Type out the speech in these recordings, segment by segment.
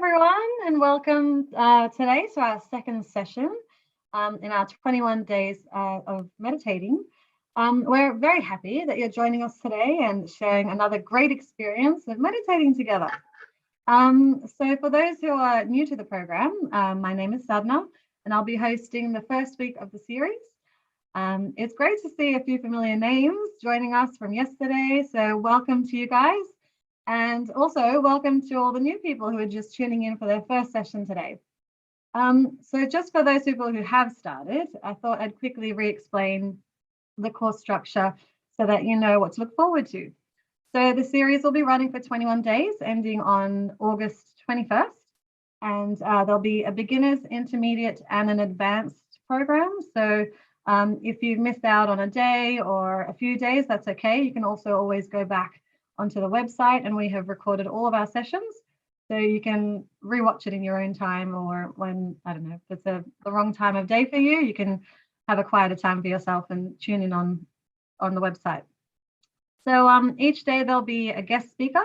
everyone, and welcome today to our second session in our 21 days of meditating. We're very happy that you're joining us today and sharing another great experience of meditating together. So for those who are new to the program, my name is Sadhna, and I'll be hosting the first week of the series. It's great to see a few familiar names joining us from yesterday, so welcome to you guys. And also welcome to all the new people who are just tuning in for their first session today. So just for those people who have started, I thought I'd quickly re-explain the course structure so that you know what to look forward to. So the series will be running for 21 days, ending on August 21st. And there'll be a beginner's, intermediate, and an advanced program. So if you've missed out on a day or a few days, that's okay. You can also always go back onto the website, and we have recorded all of our sessions, so you can rewatch it in your own time, or when, I don't know, if it's the wrong time of day for you, you can have a quieter time for yourself and tune in on the website. So each day there'll be a guest speaker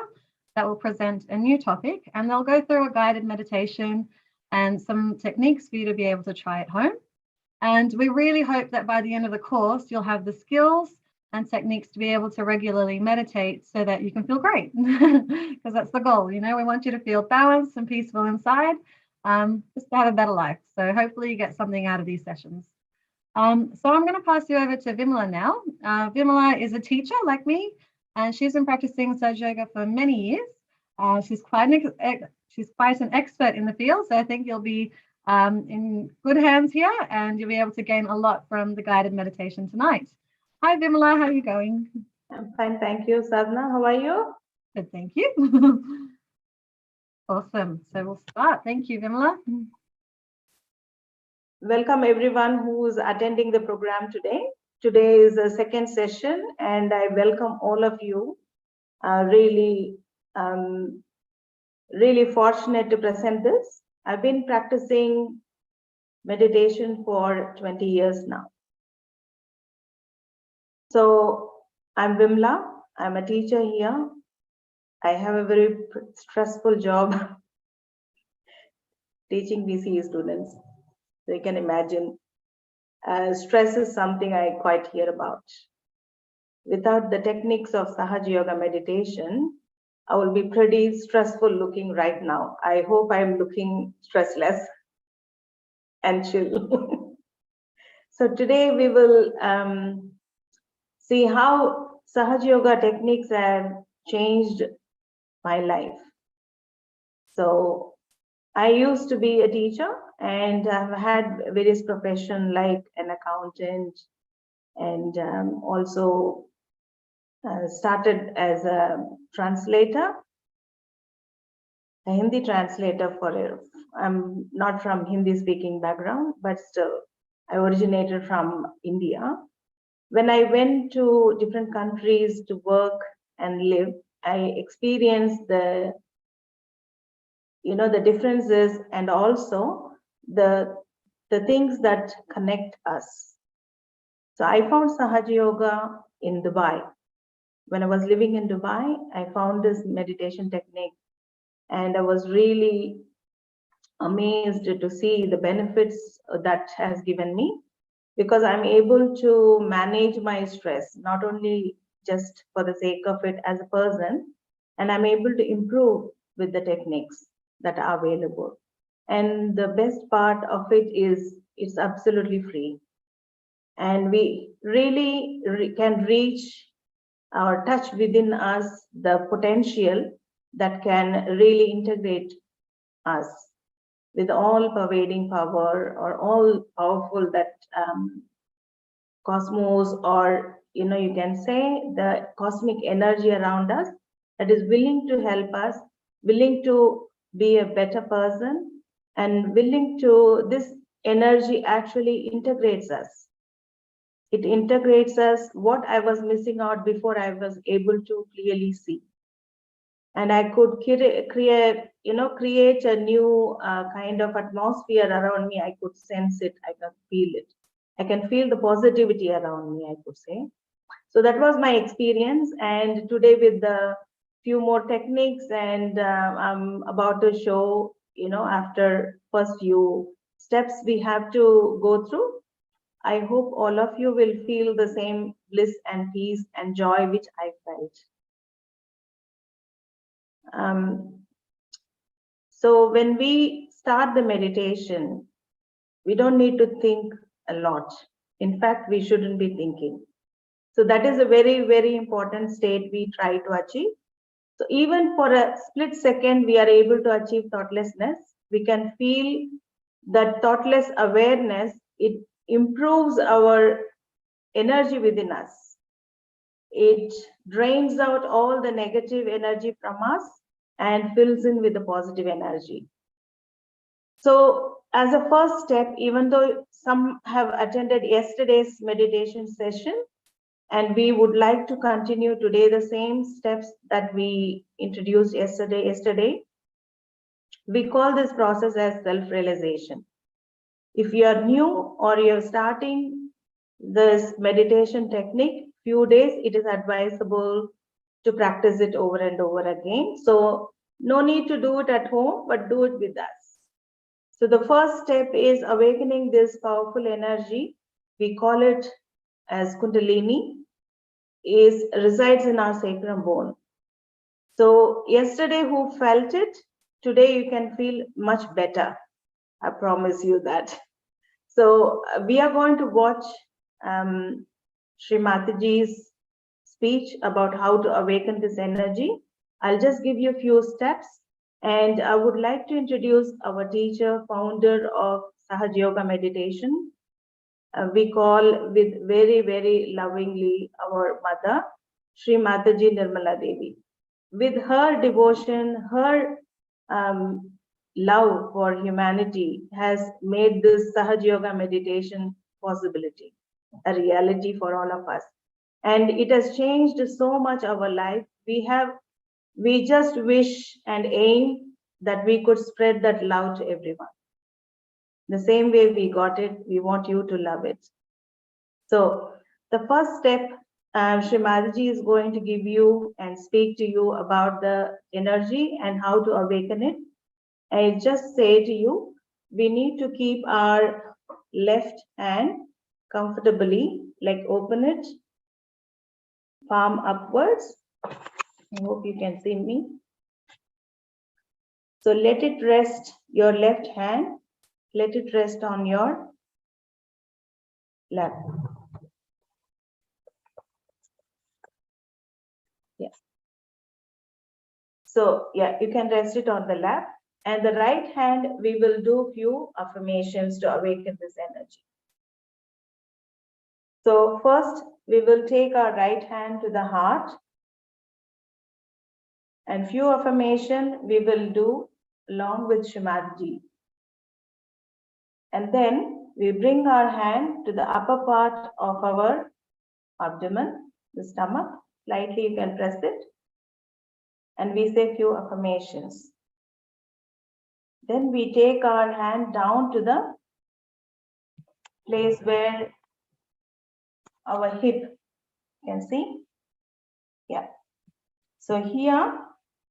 that will present a new topic, and they'll go through a guided meditation and some techniques for you to be able to try at home. And we really hope that by the end of the course, you'll have the skills and techniques to be able to regularly meditate so that you can feel great, because that's the goal. You know, we want you to feel balanced and peaceful inside, just to have a better life. So hopefully you get something out of these sessions. So I'm going to pass you over to Vimla now. Vimla is a teacher like me, and she's been practicing Sahaja Yoga for many years. She's quite an expert in the field, so I think you'll be in good hands here, and you'll be able to gain a lot from the guided meditation tonight. Hi, Vimla, how are you going? I'm fine, thank you. Sadhna, how are you? Good, thank you. Awesome. So we'll start. Thank you, Vimla. Welcome everyone who's attending the program today. Today is the second session, and I welcome all of you. Really fortunate to present this. I've been practicing meditation for 20 years now. So I'm Vimla. I'm a teacher here. I have a very stressful job teaching BCE students. So you can imagine, stress is something I quite hear about. Without the techniques of Sahaja Yoga meditation, I will be pretty stressful looking right now. I hope I'm looking stressless and chill. So today we will see how Sahaja Yoga techniques have changed my life. So I used to be a teacher, and I've had various professions like an accountant, and also started as a translator, a Hindi translator I'm not from Hindi speaking background, but still I originated from India. When I went to different countries to work and live, I experienced the differences, and also the things that connect us. So I found Sahaja Yoga in Dubai. When I was living in Dubai, I found this meditation technique, and I was really amazed to see the benefits that has given me, because I'm able to manage my stress, not only just for the sake of it as a person, and I'm able to improve with the techniques that are available. And the best part of it is it's absolutely free. And we really can reach or touch within us the potential that can really integrate us with all pervading power, or all powerful that cosmos, or you can say the cosmic energy around us that is willing to help us, willing to be a better person, and willing to, this energy actually integrates us. It integrates us, what I was missing out before I was able to clearly see. And I could create a new kind of atmosphere around me. I could sense it, I can feel it. I can feel the positivity around me, I could say. So that was my experience. And today with the few more techniques, and I'm about to show after first few steps we have to go through. I hope all of you will feel the same bliss and peace and joy which I felt. So when we start the meditation, we don't need to think a lot. In fact, we shouldn't be thinking. So that is a very, very important state we try to achieve. So even for a split second, we are able to achieve thoughtlessness. We can feel that thoughtless awareness, it improves our energy within us. It drains out all the negative energy from us and fills in with the positive energy. So as a first step, even though some have attended yesterday's meditation session, and we would like to continue today the same steps that we introduced yesterday, we call this process as self-realization. If you are new or you're starting this meditation technique, few days, it is advisable to practice it over and over again. So no need to do it at home, but do it with us. So the first step is awakening this powerful energy. We call it as Kundalini, resides in our sacrum bone. So yesterday who felt it, today you can feel much better. I promise you that. So we are going to watch Sri Mataji's speech about how to awaken this energy. I'll just give you a few steps, and I would like to introduce our teacher, founder of Sahaj Yoga Meditation. We call with very, very lovingly our mother, Sri Mataji Nirmala Devi. With her devotion, her love for humanity has made this Sahaj Yoga meditation possibility, a reality for all of us. And it has changed so much our life. We just wish and aim that we could spread that love to everyone. The same way we got it, we want you to love it. So the first step, Sri Mataji is going to give you and speak to you about the energy and how to awaken it. I just say to you, we need to keep our left hand comfortably, like open it, palm upwards. I hope you can see me. So let it rest, your left hand, let it rest on your lap. Yeah. So yeah, you can rest it on the lap. And the right hand, we will do few affirmations to awaken this energy. So first, we will take our right hand to the heart. And few affirmation we will do along with Sri Mataji. And then we bring our hand to the upper part of our abdomen, the stomach. Slightly you can press it. And we say few affirmations. Then we take our hand down to the place where our hip, you can see. Yeah. So here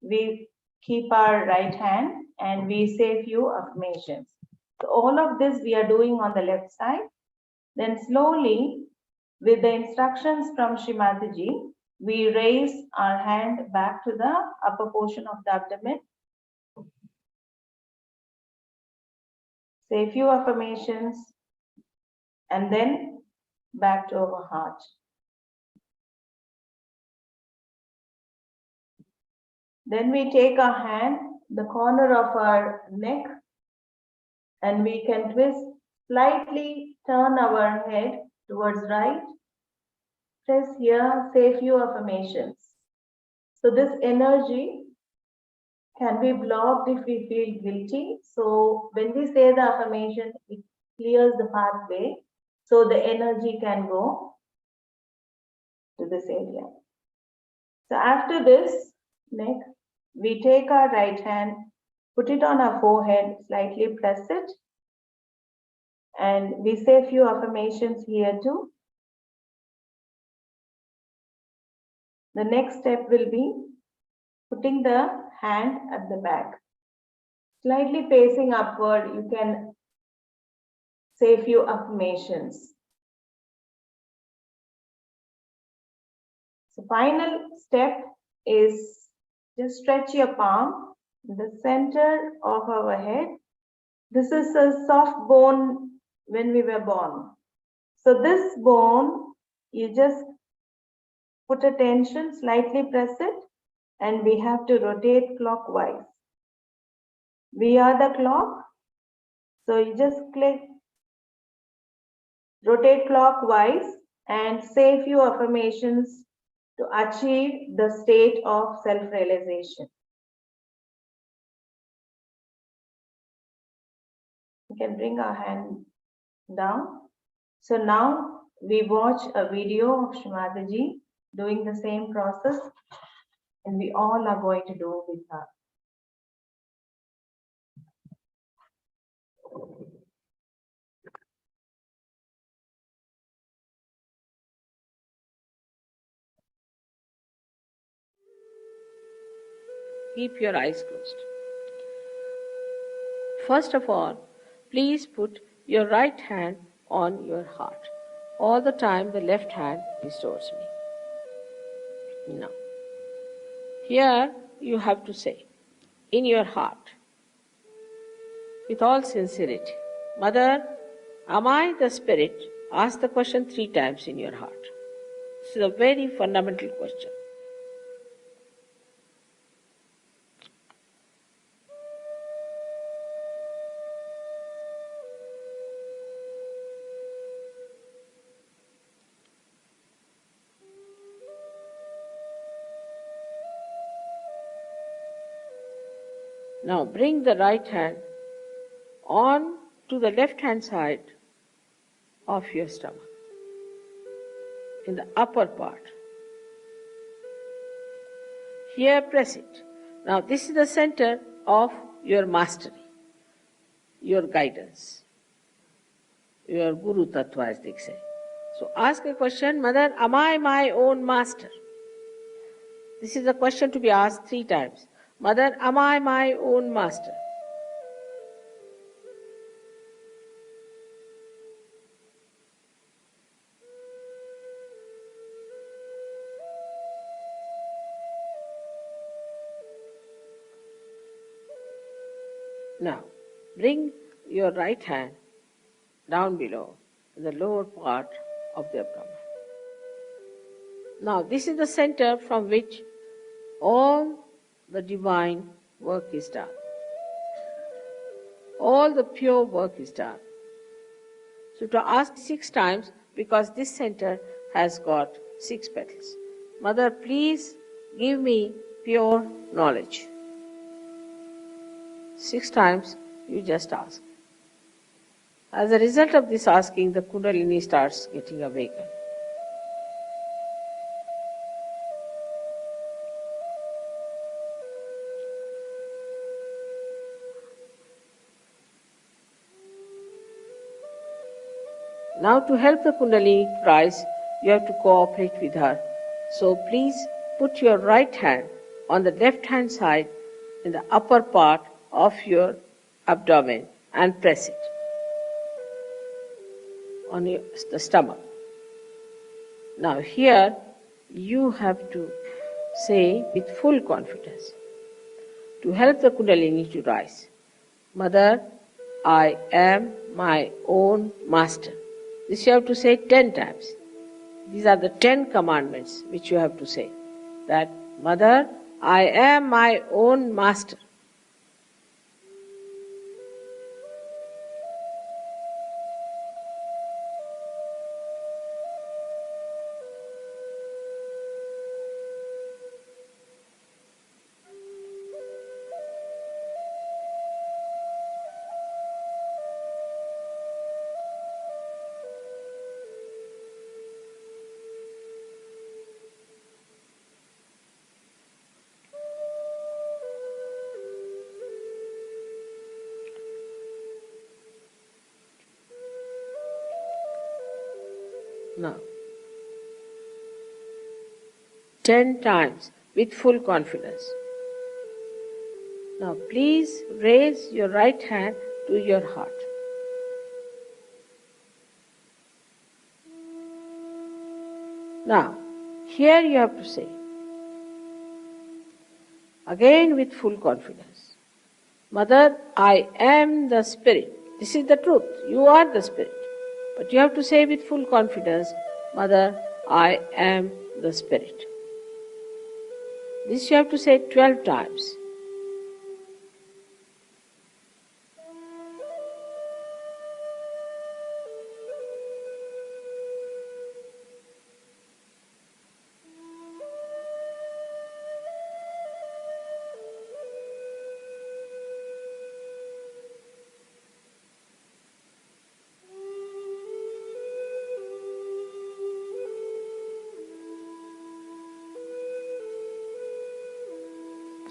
we keep our right hand and we say few affirmations. So all of this we are doing on the left side. Then slowly, with the instructions from Sri Mataji, we raise our hand back to the upper portion of the abdomen. Say a few affirmations and then back to our heart. Then we take our hand, the corner of our neck, and we can twist, slightly turn our head towards right. Press here, say a few affirmations. So this energy can be blocked if we feel guilty. So when we say the affirmation, it clears the pathway so the energy can go to this area. So after this, neck, we take our right hand, put it on our forehead, slightly press it, and we say a few affirmations here too. The next step will be putting the hand at the back. Slightly facing upward, you can say a few affirmations. So final step is just stretch your palm in the center of our head. This is a soft bone when we were born. So this bone, you just put a tension, slightly press it, and we have to rotate clockwise. We are the clock, so you just click, rotate clockwise and say a few affirmations to achieve the state of self-realization. We can bring our hand down. So now we watch a video of Shrimataji doing the same process, and we all are going to do with her. Keep your eyes closed. First of all, please put your right hand on your heart. All the time the left hand is towards me. Now, here you have to say, in your heart, with all sincerity, Mother, am I the spirit? Ask the question 3 times in your heart. This is a very fundamental question. Now bring the right hand on to the left hand side of your stomach, in the upper part. Here press it. Now this is the center of your mastery, your guidance, your Guru Tattva as they say. So ask a question, Mother, am I my own master? This is a question to be asked 3 times. Mother, am I my own master? Now, bring your right hand down below, in the lower part of the abdomen. Now, this is the center from which all the divine work is done. All the pure work is done. So to ask 6 times, because this center has got 6 petals. Mother, please give me pure knowledge. 6 times you just ask. As a result of this asking, the Kundalini starts getting awakened. Now to help the Kundalini rise, you have to cooperate with her. So please put your right hand on the left hand side in the upper part of your abdomen and press it on the stomach. Now here you have to say with full confidence, to help the Kundalini to rise, Mother, I am my own master. This you have to say 10 times. These are the 10 commandments which you have to say. That, Mother, I am my own master. Now, 10 times with full confidence. Now please raise your right hand to your heart. Now, here you have to say, again with full confidence, Mother, I am the Spirit. This is the truth. You are the Spirit. But you have to say with full confidence, Mother, I am the Spirit. This you have to say 12 times.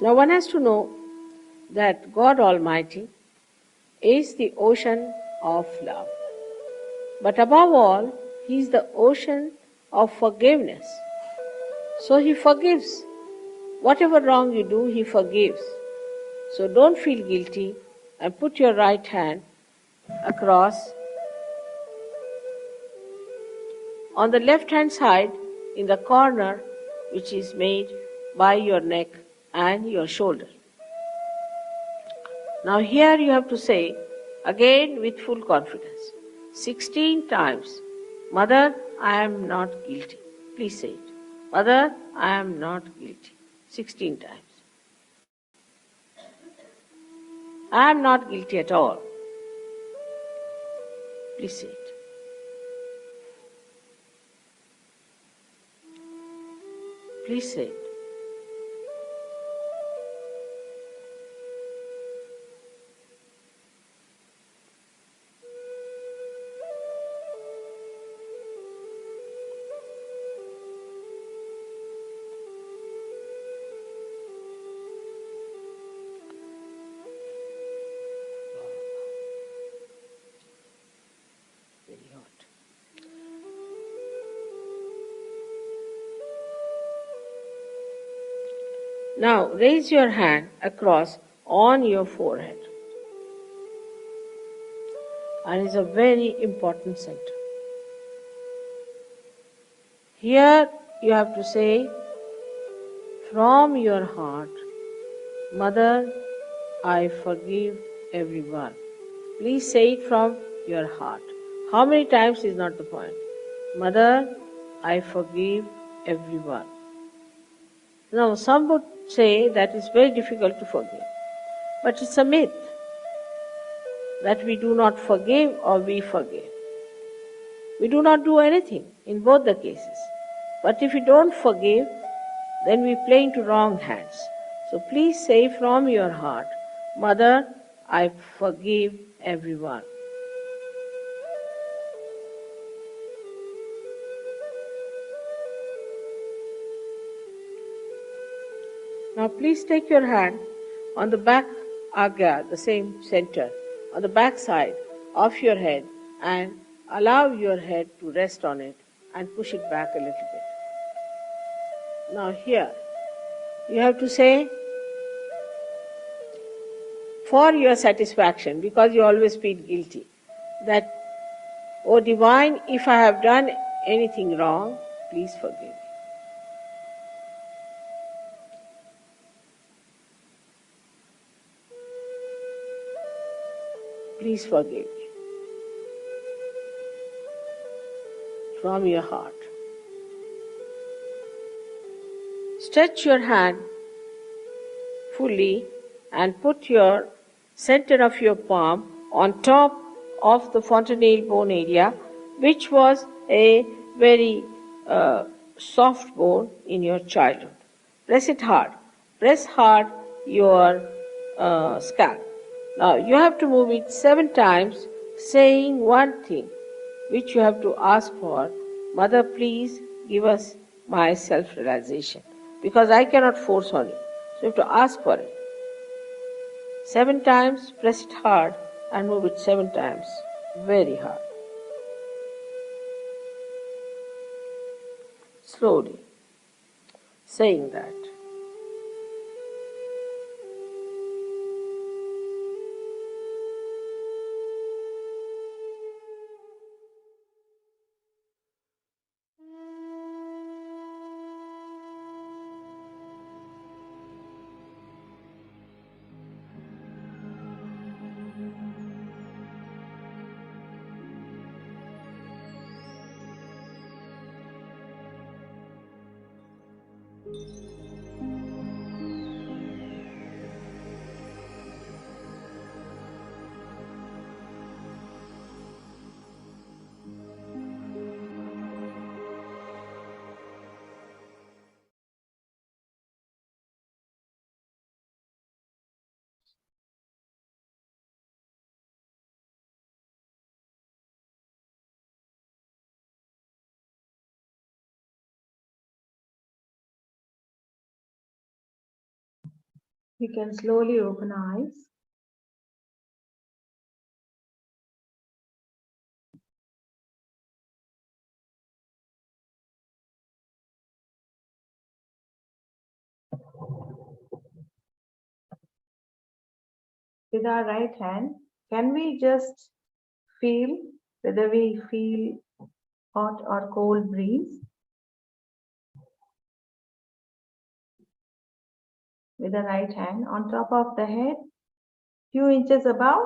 Now one has to know that God Almighty is the ocean of love. But above all, He is the ocean of forgiveness. So He forgives. Whatever wrong you do, He forgives. So don't feel guilty and put your right hand across on the left hand side in the corner which is made by your neck and your shoulder. Now here you have to say, again with full confidence, 16 times, Mother, I am not guilty. Please say it. Mother, I am not guilty. 16 times. I am not guilty at all. Please say it. Please say it. Very hot. Now raise your hand across on your forehead. And it's a very important center. Here you have to say from your heart, Mother, I forgive everyone. Please say it from your heart. How many times is not the point. Mother, I forgive everyone. Now some would say that it's very difficult to forgive. But it's a myth that we do not forgive or we forgive. We do not do anything in both the cases. But if we don't forgive, then we play into wrong hands. So please say from your heart, Mother, I forgive everyone. Now please take your hand on the back agya, the same center, on the back side of your head and allow your head to rest on it and push it back a little bit. Now here, you have to say, for your satisfaction, because you always feel guilty, that, O Divine, if I have done anything wrong, please forgive me. Please forgive me. From your heart. Stretch your hand fully and put your center of your palm on top of the fontanelle bone area, which was a very soft bone in your childhood. Press it hard. Press hard your scalp. Now you have to move it 7 times, saying one thing, which you have to ask for. Mother, please give us my self-realization, because I cannot force on you. So you have to ask for it. 7 times, press it hard and move it 7 times, very hard. Slowly, saying that. We can slowly open our eyes. With our right hand, can we just feel whether we feel hot or cold breeze? With the right hand on top of the head, few inches above,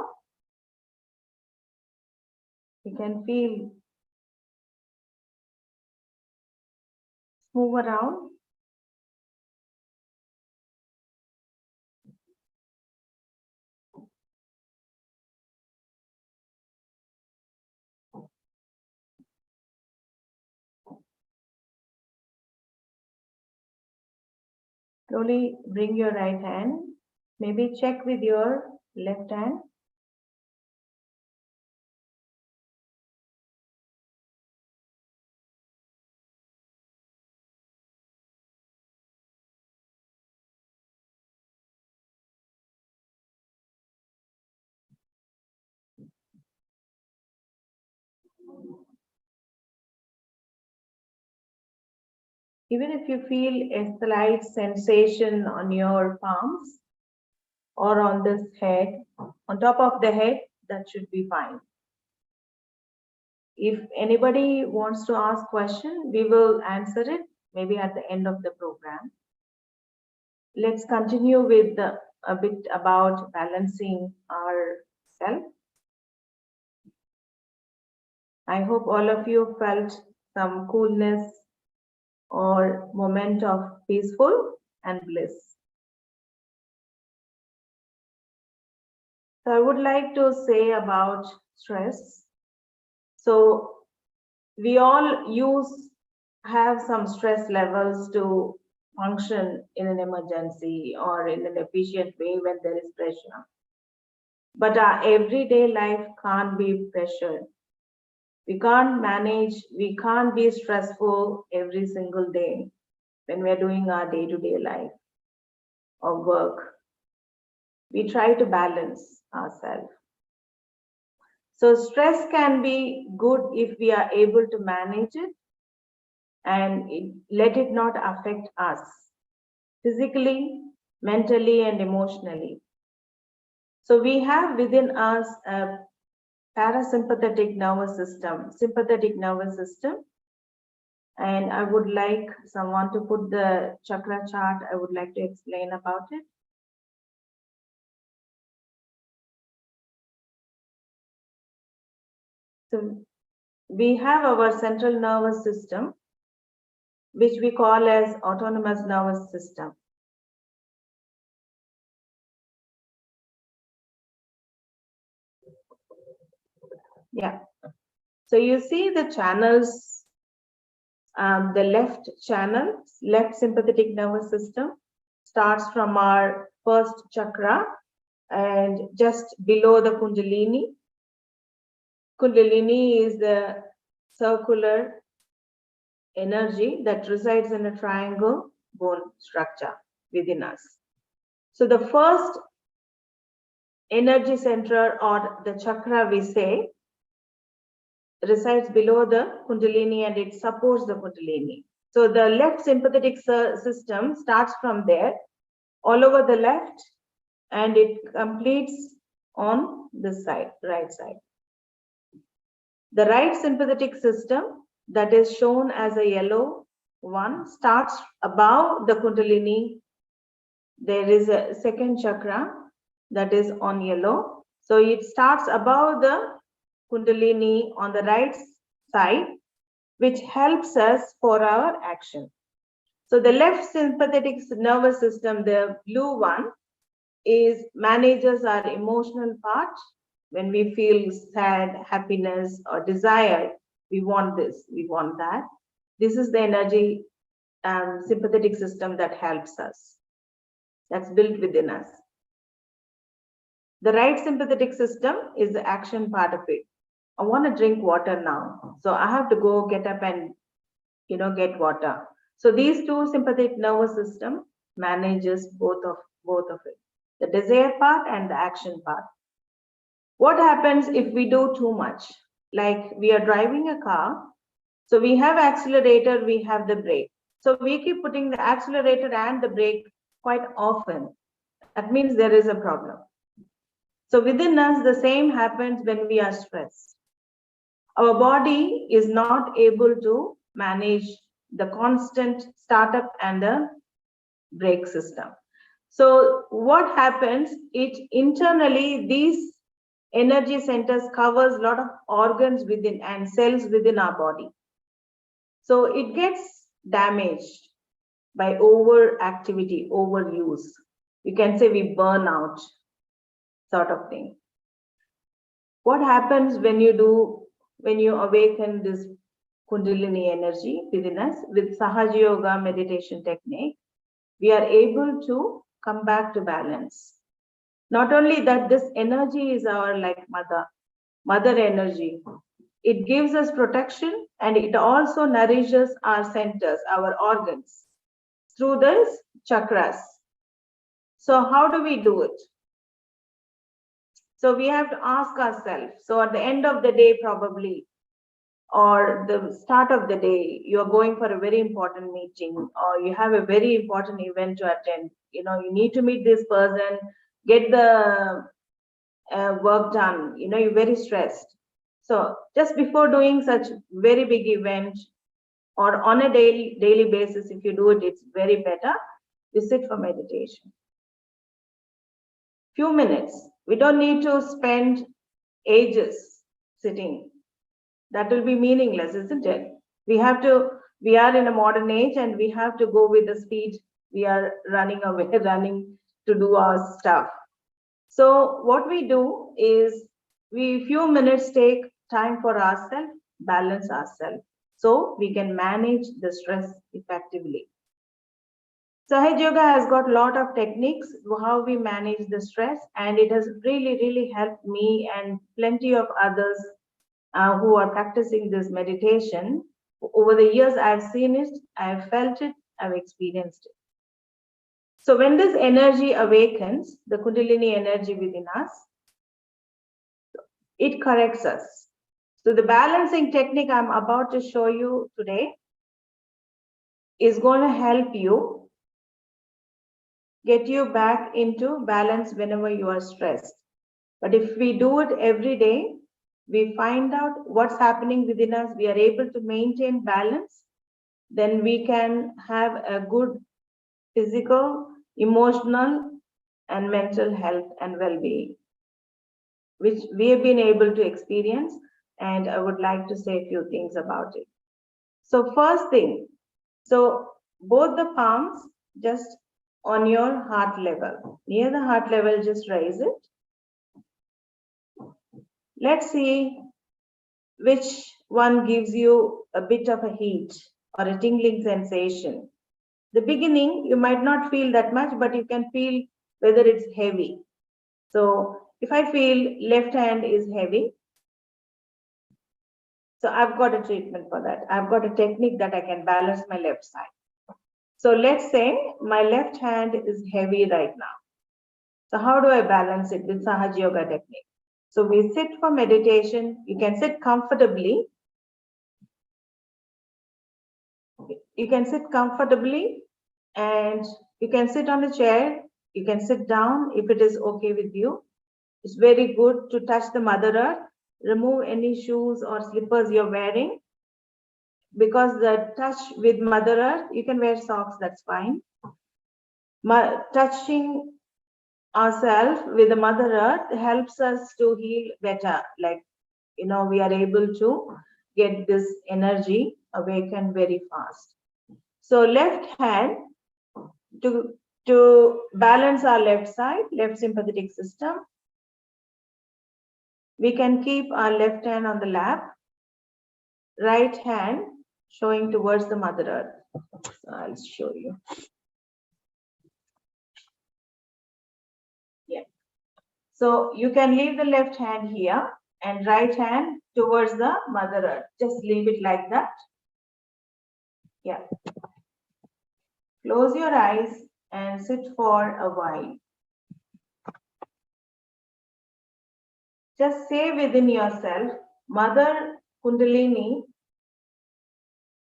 you can feel move around. Slowly bring your right hand. Maybe check with your left hand. Even if you feel a slight sensation on your palms or on this head, on top of the head, that should be fine. If anybody wants to ask question, we will answer it maybe at the end of the program. Let's continue with a bit about balancing ourselves. I hope all of you felt some coolness or moment of peaceful and bliss. So I would like to say about stress. So we all have some stress levels to function in an emergency or in an efficient way when there is pressure. But our everyday life can't be pressured. We can't manage, we can't be stressful every single day when we're doing our day-to-day life or work. We try to balance ourselves. So stress can be good if we are able to manage it and let it not affect us physically, mentally, and emotionally. So we have within us a parasympathetic nervous system, sympathetic nervous system. And I would like someone to put the chakra chart. I would like to explain about it. So we have our central nervous system, which we call as autonomous nervous system. Yeah. So you see the channels, the left channel, left sympathetic nervous system starts from our first chakra and just below the Kundalini. Kundalini is the circular energy that resides in a triangle bone structure within us. So the first energy center or the chakra we say resides below the Kundalini and it supports the Kundalini. So the left sympathetic system starts from there all over the left and it completes on this side, right side. The right sympathetic system that is shown as a yellow one starts above the Kundalini. There is a second chakra that is on yellow. So it starts above the Kundalini on the right side, which helps us for our action. So the left sympathetic nervous system, the blue one, manages our emotional part. When we feel sad, happiness, or desire, we want this, we want that. This is the energy sympathetic system that helps us. That's built within us. The right sympathetic system is the action part of it. I want to drink water now, so I have to go get up and get water. So these two sympathetic nervous system manages both of it, the desire part and the action part. What happens if we do too much? Like we are driving a car, so we have accelerator, we have the brake. So we keep putting the accelerator and the brake quite often. That means there is a problem. So within us, the same happens when we are stressed. Our body is not able to manage the constant startup and the brake system. So what happens, it internally, these energy centers covers a lot of organs within and cells within our body. So it gets damaged by overactivity, overuse. You can say we burn out, sort of thing. What happens when you awaken this Kundalini energy within us with Sahaja Yoga meditation technique? We are able to come back to balance. Not only that, this energy is our like mother energy. It gives us protection and it also nourishes our centers, our organs through this chakras. So how do we do it? So we have to ask ourselves. So at the end of the day, probably, or the start of the day, you're going for a very important meeting or you have a very important event to attend. You need to meet this person, get the work done. You're very stressed. So just before doing such very big event or on a daily basis, if you do it, it's very better. You sit for meditation. Few minutes. We don't need to spend ages sitting. That will be meaningless, isn't it? We are in a modern age and we have to go with the speed. We are running to do our stuff. So what we do is few minutes take time for ourselves, balance ourselves, so we can manage the stress effectively. Sahaja Yoga has got a lot of techniques how we manage the stress, and it has really helped me and plenty of others who are practicing this meditation. Over the years, I've seen it, I've felt it, I've experienced it. So when this energy awakens, the Kundalini energy within us, it corrects us. So the balancing technique I'm about to show you today is going to help you get you back into balance whenever you are stressed. But if we do it every day, we find out what's happening within us, we are able to maintain balance, then we can have a good physical, emotional, and mental health and well-being, which we have been able to experience, and I would like to say a few things about it. So first thing, so both the palms just on your heart level. Near the heart level, just raise it. Let's see which one gives you a bit of a heat or a tingling sensation. The beginning, you might not feel that much, but you can feel whether it's heavy. So if I feel left hand is heavy, so I've got a treatment for that. I've got a technique that I can balance my left side. So let's say my left hand is heavy right now. So how do I balance it with Sahaja Yoga technique? So we sit for meditation. You can sit comfortably. You can sit comfortably and you can sit on a chair. You can sit down if it is okay with you. It's very good to touch the Mother Earth. Remove any shoes or slippers you're wearing, because the touch with Mother Earth, you can wear socks, that's fine. Touching ourselves with the Mother Earth helps us to heal better. Like, we are able to get this energy awakened very fast. So left hand to balance our left side, left sympathetic system. We can keep our left hand on the lap, right hand showing towards the Mother Earth. So I'll show you. Yeah. So you can leave the left hand here and right hand towards the Mother Earth. Just leave it like that. Yeah. Close your eyes and sit for a while. Just say within yourself, Mother Kundalini,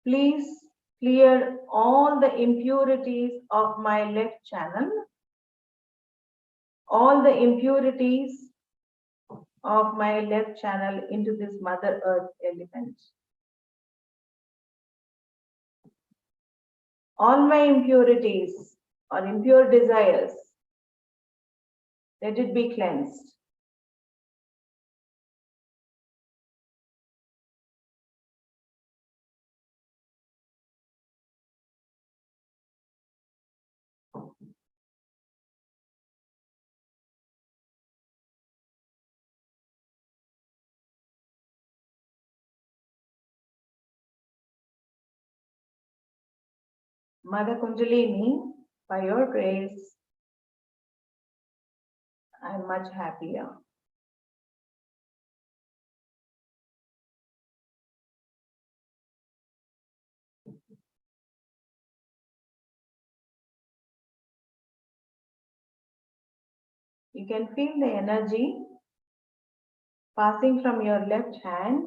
please clear all the impurities of my left channel, all the impurities of my left channel into this Mother Earth element. All my impurities or impure desires, let it be cleansed. Mother Kundalini, by your grace, I am much happier. You can feel the energy passing from your left hand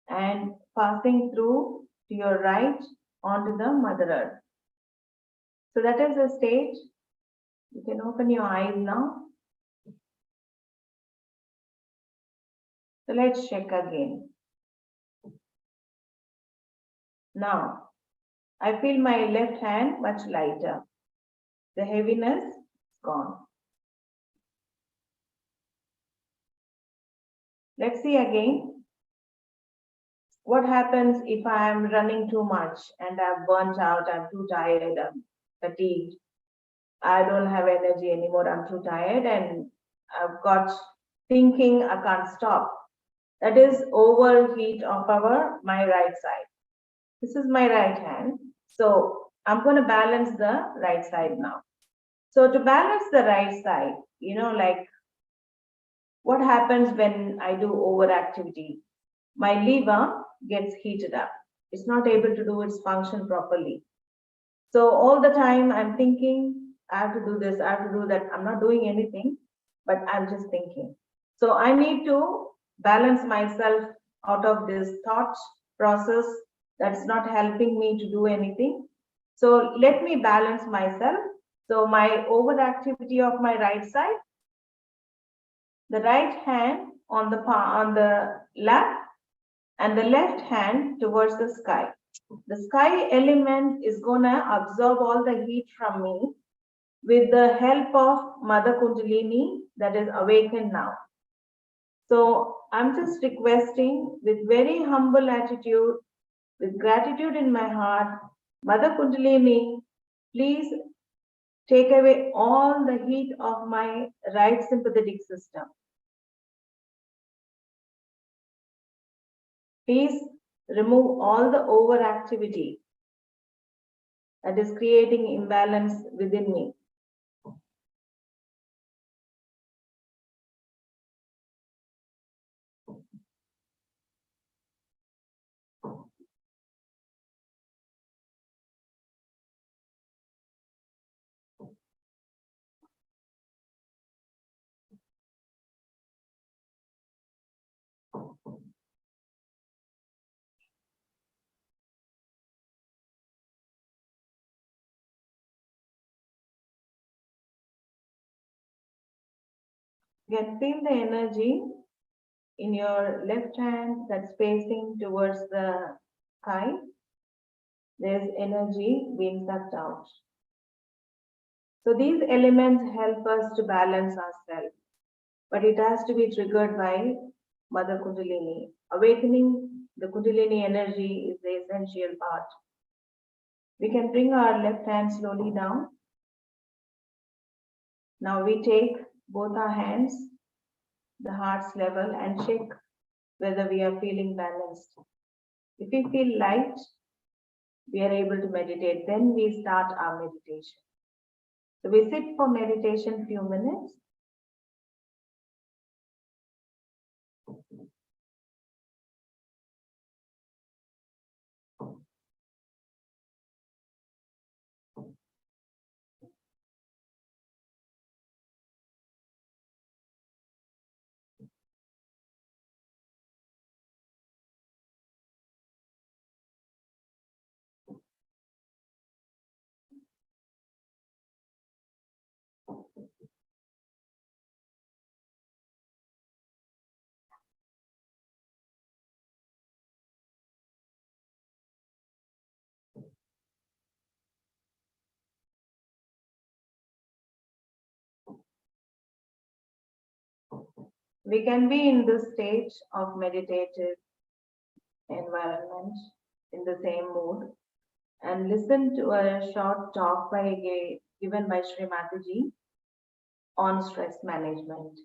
and passing through to your right onto the Mother Earth. So that is the stage. You can open your eyes now. So let's check again. Now, I feel my left hand much lighter. The heaviness is gone. Let's see again. What happens if I am running too much and I'm burnt out, I'm too tired, I'm fatigued. I don't have energy anymore, I'm too tired and I've got thinking I can't stop. That is overheat of my right side. This is my right hand. So I'm going to balance the right side now. So to balance the right side, like what happens when I do overactivity? My liver gets heated up. It's not able to do its function properly. So all the time I'm thinking, I have to do this, I have to do that. I'm not doing anything, but I'm just thinking. So I need to balance myself out of this thought process that's not helping me to do anything. So let me balance myself. So my overactivity of my right side, the right hand on the lap and the left hand towards the sky. The sky element is going to absorb all the heat from me with the help of Mother Kundalini that is awakened now. So I'm just requesting with very humble attitude, with gratitude in my heart, Mother Kundalini, please take away all the heat of my right sympathetic system. Please remove all the overactivity that is creating imbalance within me. You can feel the energy in your left hand that's facing towards the sky. There's energy being sucked out. So these elements help us to balance ourselves, but it has to be triggered by Mother Kundalini. Awakening the Kundalini energy is the essential part. We can bring our left hand slowly down. Now we take both our hands, the heart's level, and check whether we are feeling balanced. If we feel light, we are able to meditate. Then we start our meditation. So we sit for meditation few minutes. We can be in this state of meditative environment in the same mood and listen to a short talk given by Sri Mataji on stress management.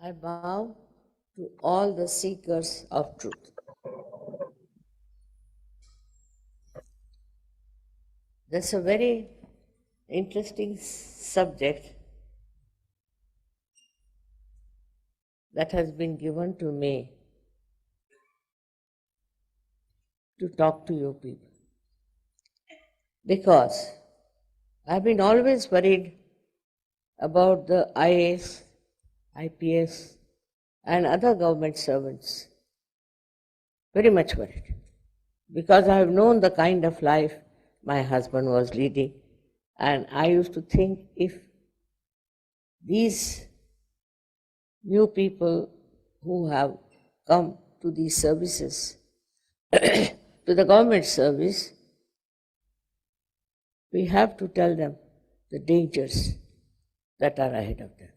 I bow to all the seekers of truth. That's a very interesting subject that has been given to me to talk to you people. Because I've been always worried about the IAS, IPS, and other government servants. Very much worried. Because I have known the kind of life my husband was leading, and I used to think if these new people who have come to these services, to the government service, we have to tell them the dangers that are ahead of them.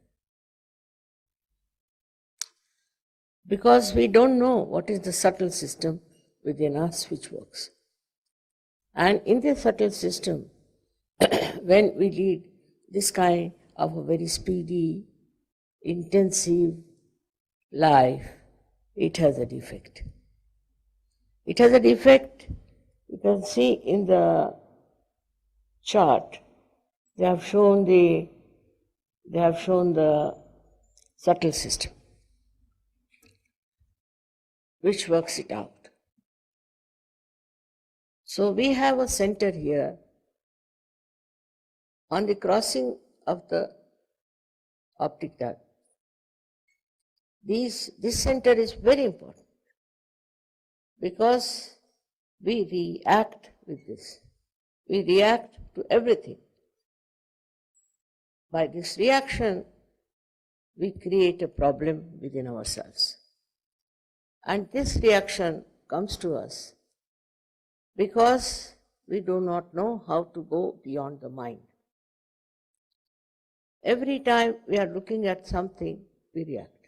Because we don't know what is the subtle system within us which works. And in this subtle system, when we lead this kind of a very speedy, intensive life, it has a defect. It has a defect, you can see in the chart, they have shown the subtle system, which works it out. So we have a center here on the crossing of the optic duct. This center is very important because we react with this. We react to everything. By this reaction, we create a problem within ourselves. And this reaction comes to us because we do not know how to go beyond the mind. Every time we are looking at something, we react.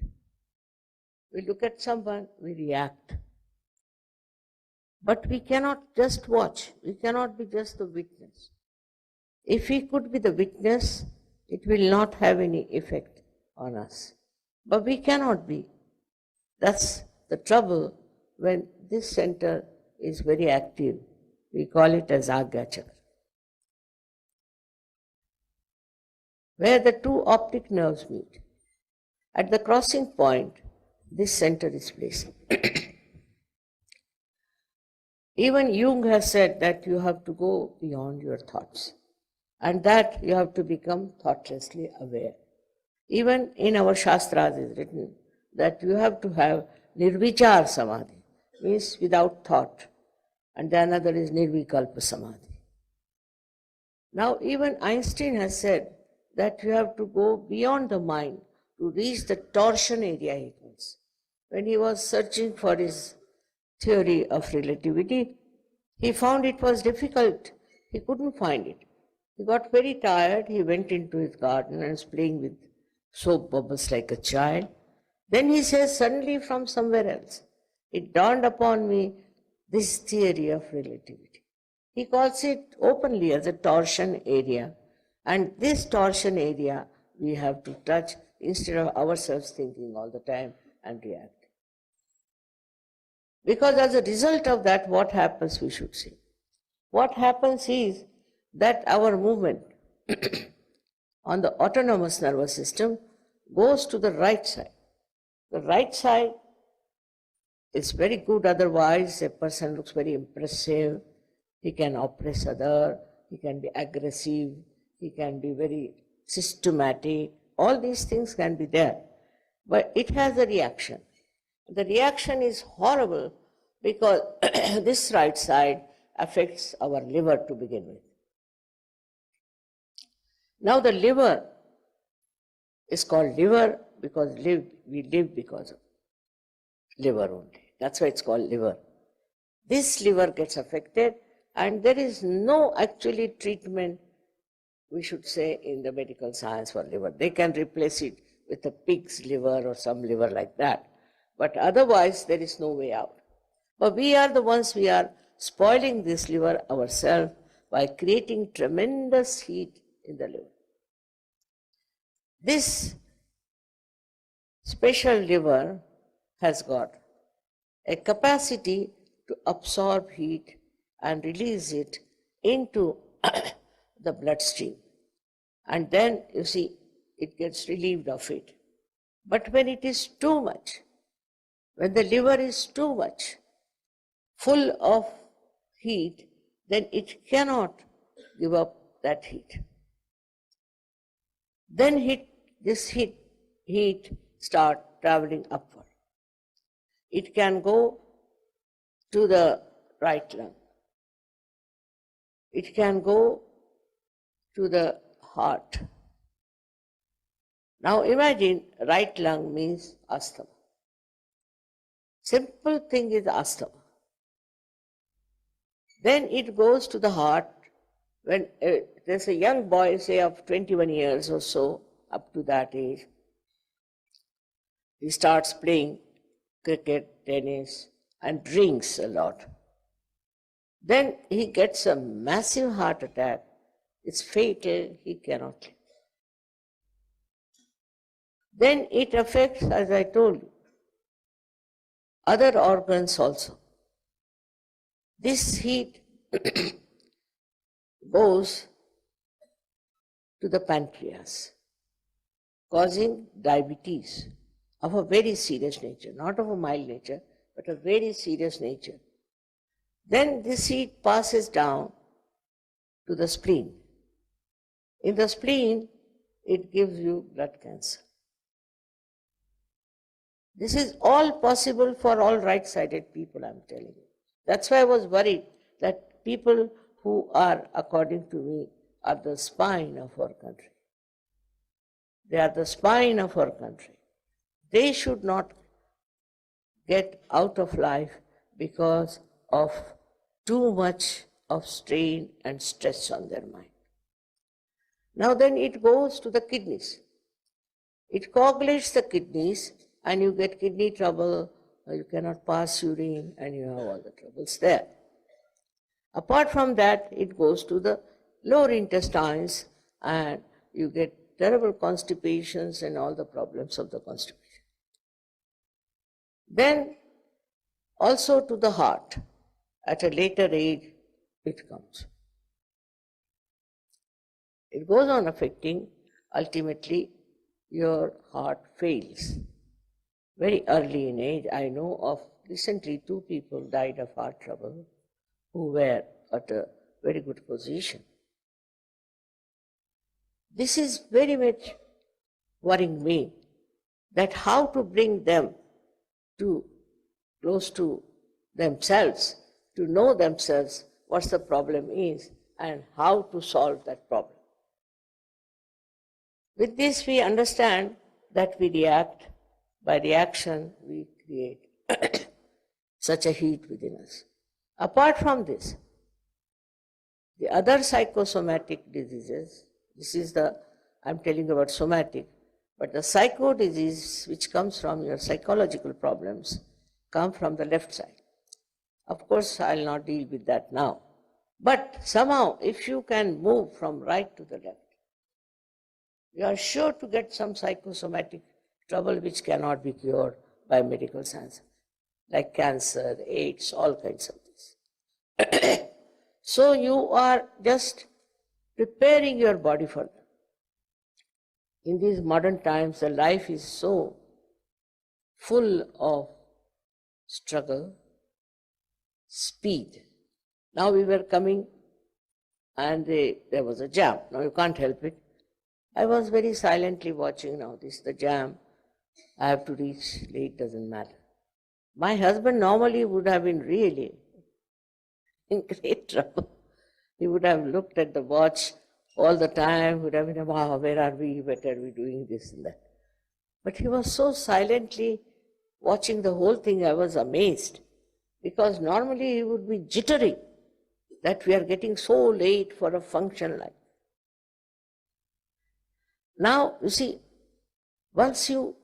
We look at someone, we react. But we cannot just watch. We cannot be just the witness. If we could be the witness, it will not have any effect on us. But we cannot be. That's the trouble when this center is very active. We call it as Agya Chakra. Where the two optic nerves meet. At the crossing point, this center is placed. Even Jung has said that you have to go beyond your thoughts, and that you have to become thoughtlessly aware. Even in our Shastras it is written that you have to have Nirvichar Samadhi, means without thought, and the another is Nirvikalpa Samadhi. Now even Einstein has said that you have to go beyond the mind to reach the torsion area, he calls. When he was searching for his theory of relativity, he found it was difficult. He couldn't find it. He got very tired. He went into his garden and was playing with soap bubbles like a child. Then he says, suddenly from somewhere else, it dawned upon me this theory of relativity. He calls it openly as a torsion area. And this torsion area we have to touch instead of ourselves thinking all the time and react. Because as a result of that, what happens, we should see. What happens is that our movement on the autonomous nervous system goes to the right side. The right side is very good, otherwise a person looks very impressive, he can oppress other, he can be aggressive, he can be very systematic, all these things can be there. But it has a reaction. The reaction is horrible because this right side affects our liver to begin with. Now the liver is called liver because we live because of liver only. That's why it's called liver. This liver gets affected and there is no actually treatment, we should say, in the medical science for liver. They can replace it with a pig's liver or some liver like that. But otherwise there is no way out. But we are the ones, we are spoiling this liver ourselves by creating tremendous heat in the liver. This special liver has got a capacity to absorb heat and release it into the bloodstream. And then, you see, it gets relieved of it. But when it is too much, when the liver is too much full of heat, then it cannot give up that heat. Then this heat start traveling upward. It can go to the right lung. It can go to the heart. Now imagine right lung means asthma. Simple thing is asthma. Then it goes to the heart. When there's a young boy, say of 21 years or so, up to that age, he starts playing cricket, tennis, and drinks a lot. Then he gets a massive heart attack. It's fatal, he cannot live. Then it affects, as I told you, other organs also. This heat goes to the pancreas, causing diabetes of a very serious nature, not of a mild nature, but a very serious nature. Then this heat passes down to the spleen. In the spleen, it gives you blood cancer. This is all possible for all right-sided people, I'm telling you. That's why I was worried that people who are, according to me, are the spine of our country. They are the spine of our country. They should not get out of life because of too much of strain and stress on their mind. Now then it goes to the kidneys. It coagulates the kidneys and you get kidney trouble, or you cannot pass urine and you have all the troubles there. Apart from that, it goes to the lower intestines and you get terrible constipations and all the problems of the constipation. Then also to the heart. At a later age, it comes. It goes on affecting, ultimately, your heart fails. Very early in age, I know of recently 2 people died of heart trouble who were at a very good position. This is very much worrying me, that how to bring them to close to themselves, to know themselves what the problem is and how to solve that problem. With this we understand that we react. By reaction we create such a heat within us. Apart from this, the other psychosomatic diseases, this is I'm telling about somatic, but the psycho disease which comes from your psychological problems come from the left side. Of course, I'll not deal with that now. But somehow, if you can move from right to the left, you are sure to get some psychosomatic trouble which cannot be cured by medical science, like cancer, AIDS, all kinds of this. So you are just preparing your body for them. In these modern times, the life is so full of struggle, speed. Now we were coming and there was a jam. Now you can't help it. I was very silently watching. Now this is the jam. I have to reach late, doesn't matter. My husband normally would have been really in great trouble. He would have looked at the watch all the time, would have been, wow, where are we, what are we doing, this and that. But he was so silently watching the whole thing, I was amazed. Because normally he would be jittery that we are getting so late for a function like. Now, you see, once you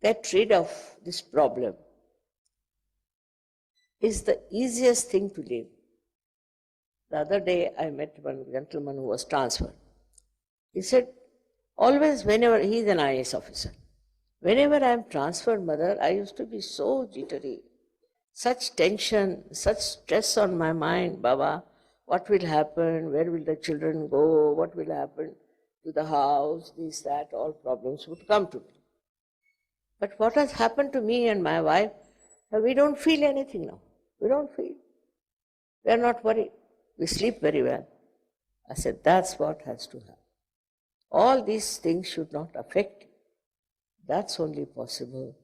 get rid of this problem, is the easiest thing to live. The other day I met one gentleman who was transferred. He said, always whenever, he is an IAS officer, whenever I am transferred, mother, I used to be so jittery, such tension, such stress on my mind, Baba, what will happen, where will the children go, what will happen to the house, this, that, all problems would come to me. But what has happened to me and my wife, we don't feel anything now. We don't feel. We are not worried. We sleep very well. I said, that's what has to happen. All these things should not affect you. That's only possible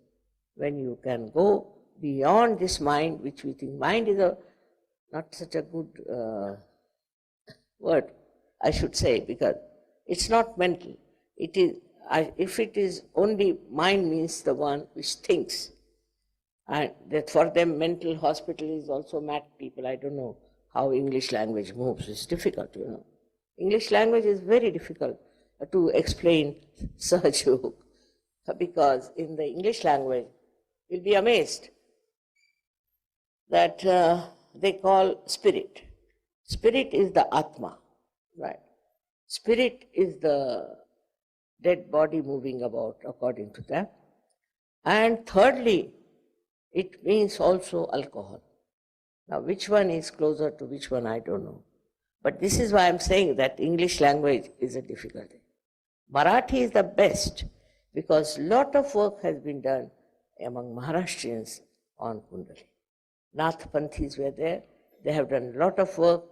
when you can go beyond this mind, which we think mind is not such a good word, I should say, because it's not mental. It is, if it is only mind means the one which thinks. And that for them mental hospital is also mad people. I don't know how English language moves. It's difficult, you know. English language is very difficult to explain such because in the English language, you'll be amazed that they call spirit. Spirit is the Atma, right? Spirit is the dead body moving about according to them. And thirdly, it means also alcohol. Now, which one is closer to which one, I don't know. But this is why I'm saying that English language is a difficulty. Marathi is the best because a lot of work has been done among Maharashtrians on Kundali. Nath Panthis were there. They have done a lot of work.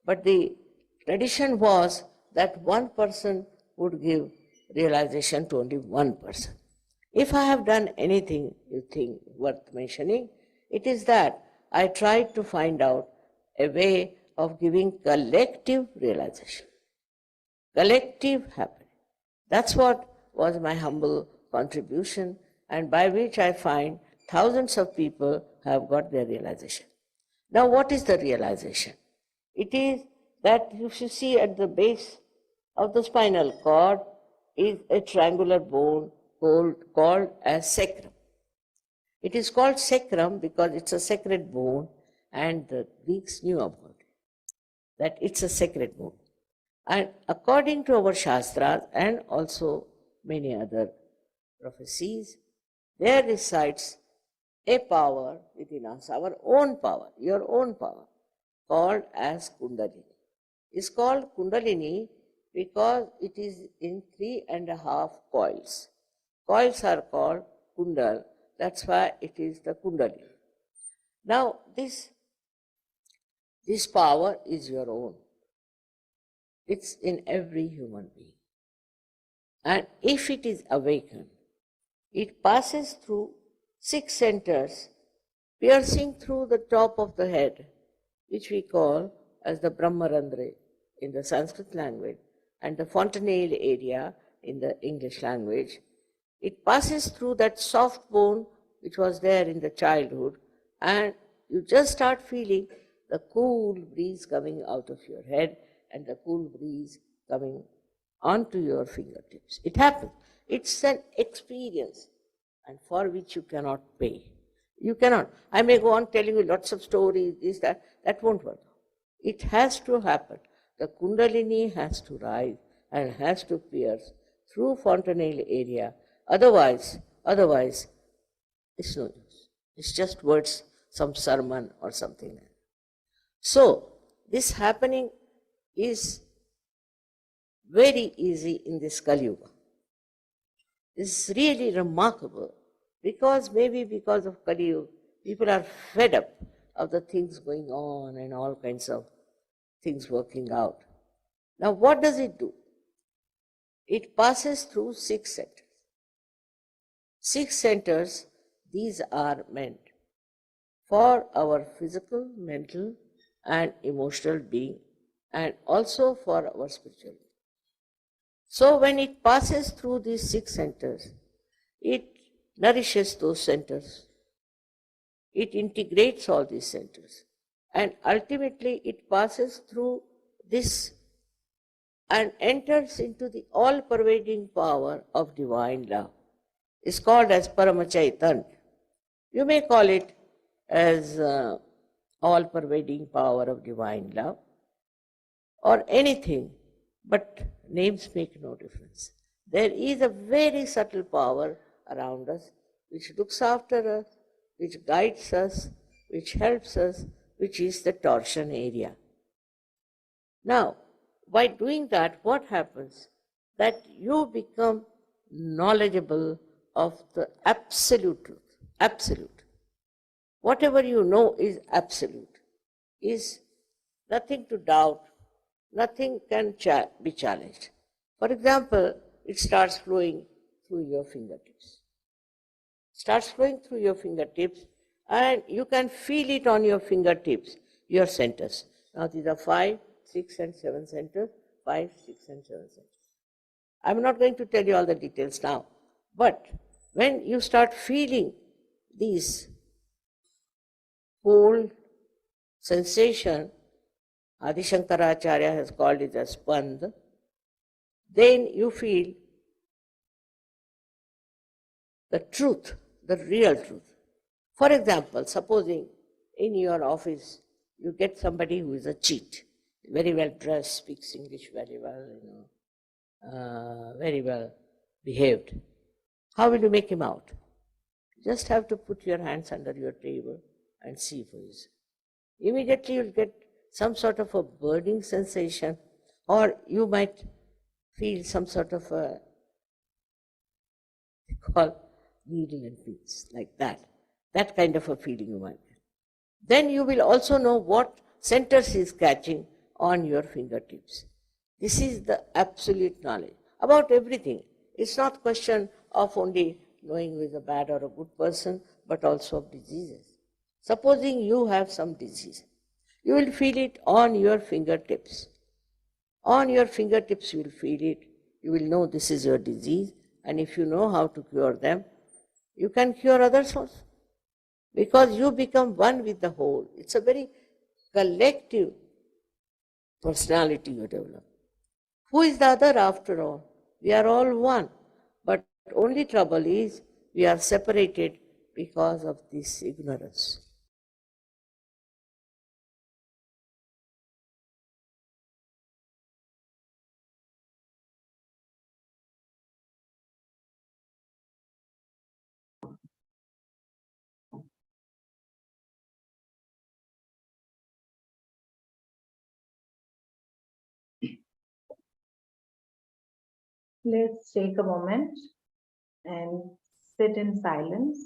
But the tradition was that one person would give realization to only one person. If I have done anything you think worth mentioning, it is that I tried to find out a way of giving collective realization, collective happiness. That's what was my humble contribution, and by which I find thousands of people have got their realization. Now, what is the realization? It is that if you see at the base of the spinal cord is a triangular bone called as sacrum. It is called sacrum because it's a sacred bone, and the Greeks knew about it, that it's a sacred bone. And according to our Shastras and also many other prophecies, there resides a power within us, our own power, your own power, called as Kundalini. It's called Kundalini because it is in 3.5 coils. Coils are called Kundal, that's why it is the Kundalini. Now, this power is your own. It's in every human being. And if it is awakened, it passes through 6 centers, piercing through the top of the head, which we call as the Brahmarandre in the Sanskrit language, and the fontanelle area in the English language. It passes through that soft bone which was there in the childhood, and you just start feeling the cool breeze coming out of your head and the cool breeze coming onto your fingertips. It happens. It's an experience. and for which you cannot pay. You cannot. I may go on telling you lots of stories, this, that won't work. It has to happen. The Kundalini has to rise and has to pierce through fontanelle area. Otherwise, it's no use. It's just words, some sermon or something like that. So, this happening is very easy in this Kali Yuga. It's really remarkable because maybe because of Kali Yuga, people are fed up of the things going on and all kinds of things working out. Now, what does it do? It passes through 6 centers. 6 centers, these are meant for our physical, mental, and emotional being, and also for our spiritual being. So when it passes through these 6 centers, it nourishes those centers. It integrates all these centers. And ultimately it passes through this and enters into the all-pervading power of divine love. It's called as Paramachaitan. You may call it as all-pervading power of divine love or anything, but names make no difference. There is a very subtle power around us which looks after us, which guides us, which helps us, which is the torsion area. Now, by doing that, what happens? That you become knowledgeable of the absolute truth. Absolute. Whatever you know is absolute, is nothing to doubt, nothing can be challenged. For example, it starts flowing through your fingertips. Starts flowing through your fingertips, and you can feel it on your fingertips, your centers. Now these are 5, 6, and 7 centers, 5, 6, and 7 centers. I'm not going to tell you all the details now, but when you start feeling these cold sensation, Adi Shankaracharya has called it as Spand, then you feel the truth, the real truth. For example, supposing in your office you get somebody who is a cheat, very well dressed, speaks English very well, very well behaved. How will you make him out? You just have to put your hands under your table and see for yourself. Immediately you'll get some sort of a burning sensation, or you might feel some sort of a, call needle and pins, like that. That kind of a feeling you might get. Then you will also know what centers he is catching on your fingertips. This is the absolute knowledge about everything. It's not a question of only knowing who is a bad or a good person, but also of diseases. Supposing you have some disease, you will feel it on your fingertips. On your fingertips you will feel it. You will know this is your disease, and if you know how to cure them, you can cure others also. Because you become one with the whole. It's a very collective personality you develop. Who is the other after all? We are all one. But only trouble is we are separated because of this ignorance. Let's take a moment and sit in silence.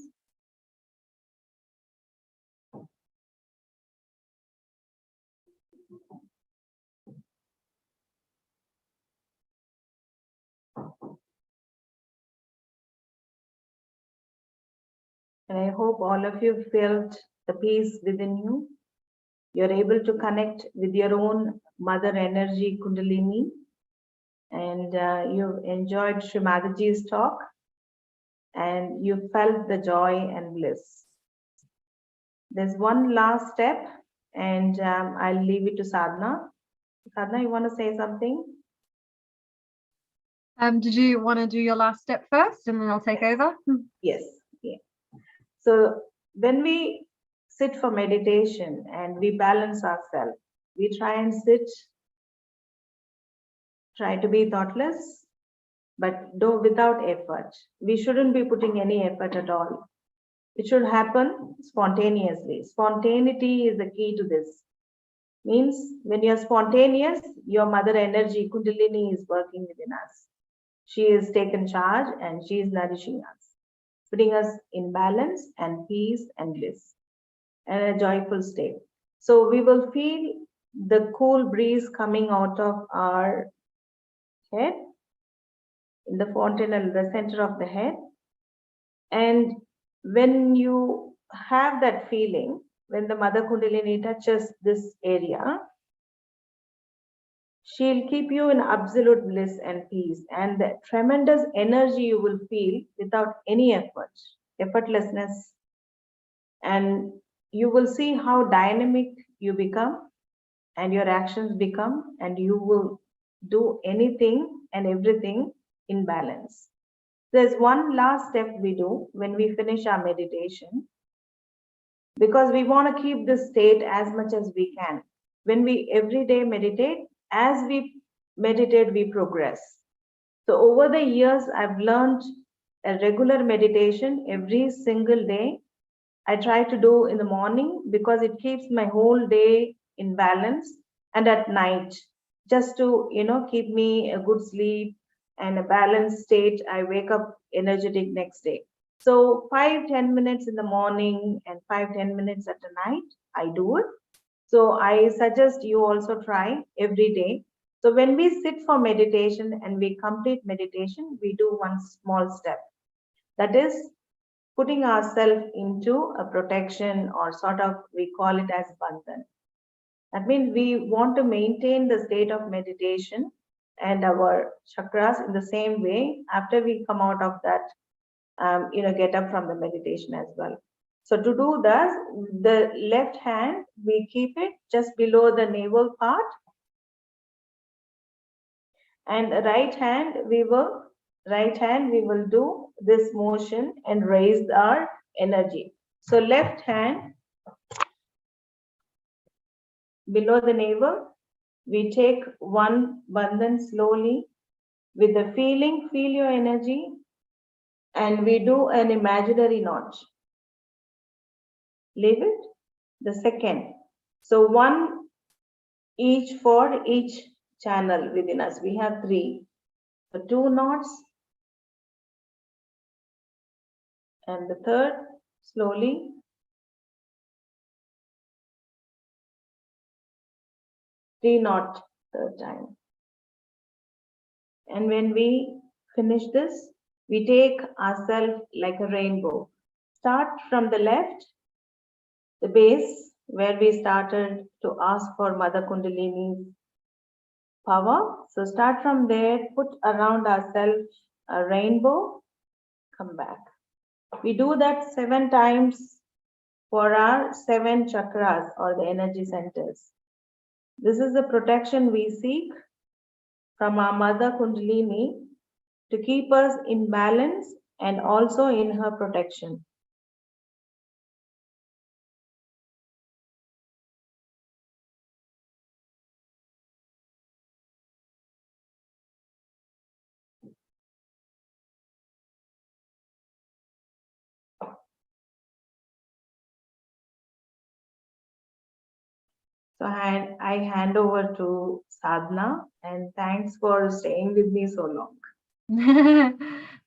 And I hope all of you felt the peace within you. You're able to connect with your own mother energy, Kundalini, and you've enjoyed Srimadaji's talk, and you felt the joy and bliss. There's one last step, and I'll leave it to Sadhana. Sadhana, you want to say something? Did you want to do your last step first, and then I'll take over? Yes, So when we sit for meditation and we balance ourselves, we try and sit, try to be thoughtless, but do without effort. We shouldn't be putting any effort at all. It should happen spontaneously. Spontaneity is the key to this. Means when you're spontaneous, your mother energy, Kundalini, is working within us. She is taken charge and she is nourishing us, putting us in balance and peace and bliss and a joyful state. So we will feel the cool breeze coming out of our head, in the fontanel, the center of the head. And when you have that feeling, when the Mother Kundalini touches this area, she'll keep you in absolute bliss and peace, and the tremendous energy you will feel without any effort, effortlessness. And you will see how dynamic you become and your actions become, and you will do anything and everything in balance. There's one last step we do when we finish our meditation, because we want to keep this state as much as we can. When we every day meditate, as we meditate, we progress. So over the years, I've learned a regular meditation every single day. I try to do in the morning because it keeps my whole day in balance, and at night, just to keep me a good sleep and a balanced state. I wake up energetic next day. So 5-10 minutes in the morning and 5-10 minutes at the night, I do it. So I suggest you also try every day. So when we sit for meditation and we complete meditation, we do one small step. That is putting ourselves into a protection, or sort of, we call it as bandhan. That means we want to maintain the state of meditation and our chakras in the same way after we come out of that, get up from the meditation as well. So to do that, the left hand, we keep it just below the navel part, and the right hand we will do this motion and raise our energy. So left hand below the navel, we take one bandhan slowly with the feeling, feel your energy, and we do an imaginary knot. Leave it. The second. So one each for each channel within us. We have 3. So 2 knots. And the third, slowly. 3 knot third time. And when we finish this, we take ourselves like a rainbow. Start from the left, the base where we started to ask for Mother Kundalini's power. So start from there, put around ourselves a rainbow, come back. We do that 7 times for our 7 chakras, or the energy centers. This is the protection we seek from our Mother Kundalini to keep us in balance and also in her protection. So I hand over to Sadhana, and thanks for staying with me so long.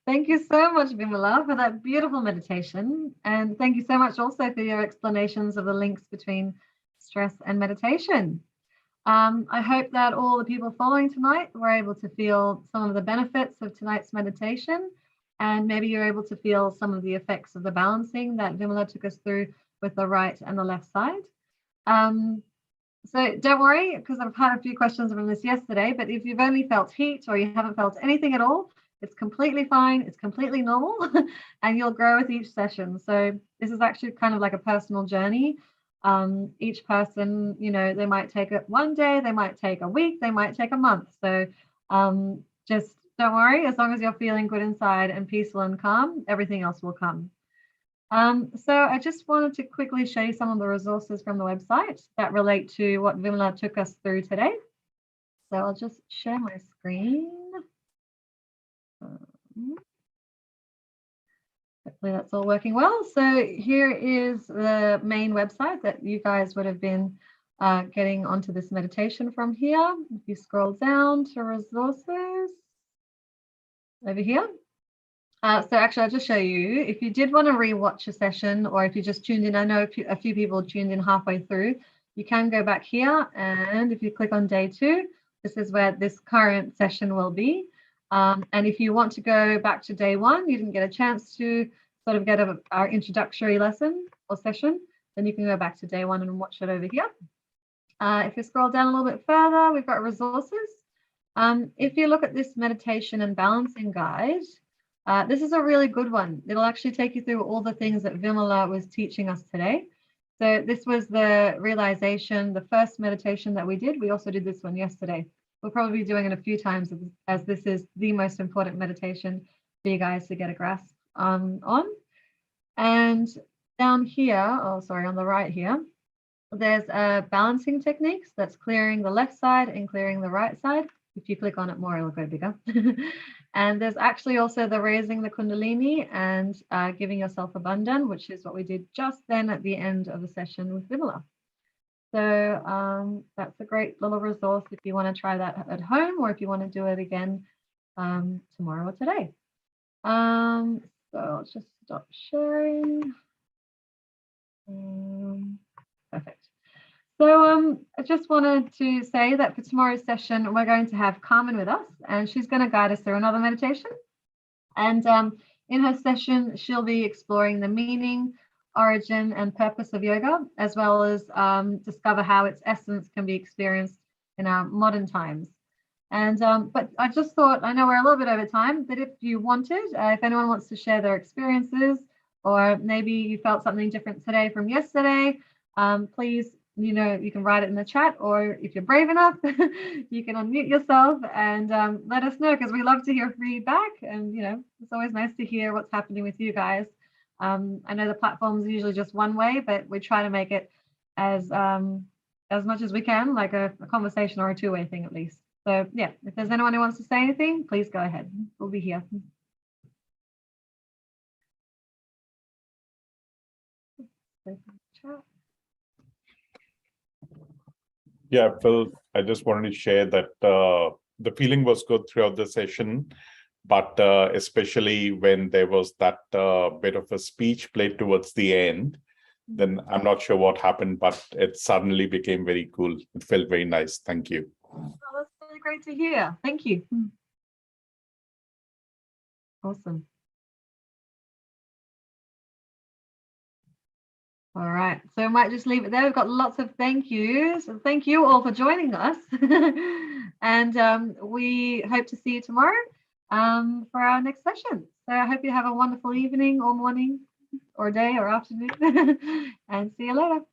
Thank you so much, Vimla, for that beautiful meditation. And thank you so much also for your explanations of the links between stress and meditation. I hope that all the people following tonight were able to feel some of the benefits of tonight's meditation, and maybe you're able to feel some of the effects of the balancing that Vimla took us through with the right and the left side. So don't worry, because I've had a few questions from this yesterday, but if you've only felt heat or you haven't felt anything at all, it's completely fine, it's completely normal, and you'll grow with each session. So this is actually kind of like a personal journey. Each person, they might take it one day, they might take a week, they might take a month. So just don't worry, as long as you're feeling good inside and peaceful and calm, everything else will come. So I just wanted to quickly show you some of the resources from the website that relate to what Vimla took us through today. So I'll just share my screen. Hopefully that's all working well. So here is the main website that you guys would have been getting onto this meditation from here. If you scroll down to resources over here. So actually, I'll just show you. If you did want to rewatch a session, or if you just tuned in, I know a few people tuned in halfway through, you can go back here, and if you click on day 2, this is where this current session will be. And if you want to go back to day 1, you didn't get a chance to sort of get our introductory lesson or session, then you can go back to day 1 and watch it over here. If you scroll down a little bit further, we've got resources. If you look at this meditation and balancing guide, this is a really good one. It'll actually take you through all the things that Vimla was teaching us today. So this was the realization, the first meditation that we did. We also did this one yesterday. We'll probably be doing it a few times as this is the most important meditation for you guys to get a grasp on. And down here, oh, sorry, on the right here, there's balancing techniques. That's clearing the left side and clearing the right side. If you click on it more, it'll go bigger. And there's actually also the raising the Kundalini and giving yourself abundance, which is what we did just then at the end of the session with Vimla. So that's a great little resource if you want to try that at home, or if you want to do it again tomorrow or today. So I'll just stop sharing. Perfect. So I just wanted to say that for tomorrow's session, we're going to have Carmen with us, and she's going to guide us through another meditation. And in her session, she'll be exploring the meaning, origin, and purpose of yoga, as well as discover how its essence can be experienced in our modern times. And but I just thought, I know we're a little bit over time, but if you wanted, if anyone wants to share their experiences, or maybe you felt something different today from yesterday, please, you can write it in the chat, or if you're brave enough, you can unmute yourself and let us know, because we love to hear feedback. And it's always nice to hear what's happening with you guys. I know the platform is usually just one way, but we try to make it as much as we can, like a conversation or a two-way thing at least. So yeah, if there's anyone who wants to say anything, please go ahead. We'll be here. Yeah, Phil, I just wanted to share that the feeling was good throughout the session, but especially when there was that bit of a speech played towards the end, then I'm not sure what happened, but it suddenly became very cool. It felt very nice. Thank you. Oh, that's really great to hear. Thank you. Awesome. All right, so I might just leave it there. We've got lots of thank yous. And thank you all for joining us. And we hope to see you tomorrow for our next session. So I hope you have a wonderful evening or morning or day or afternoon and see you later.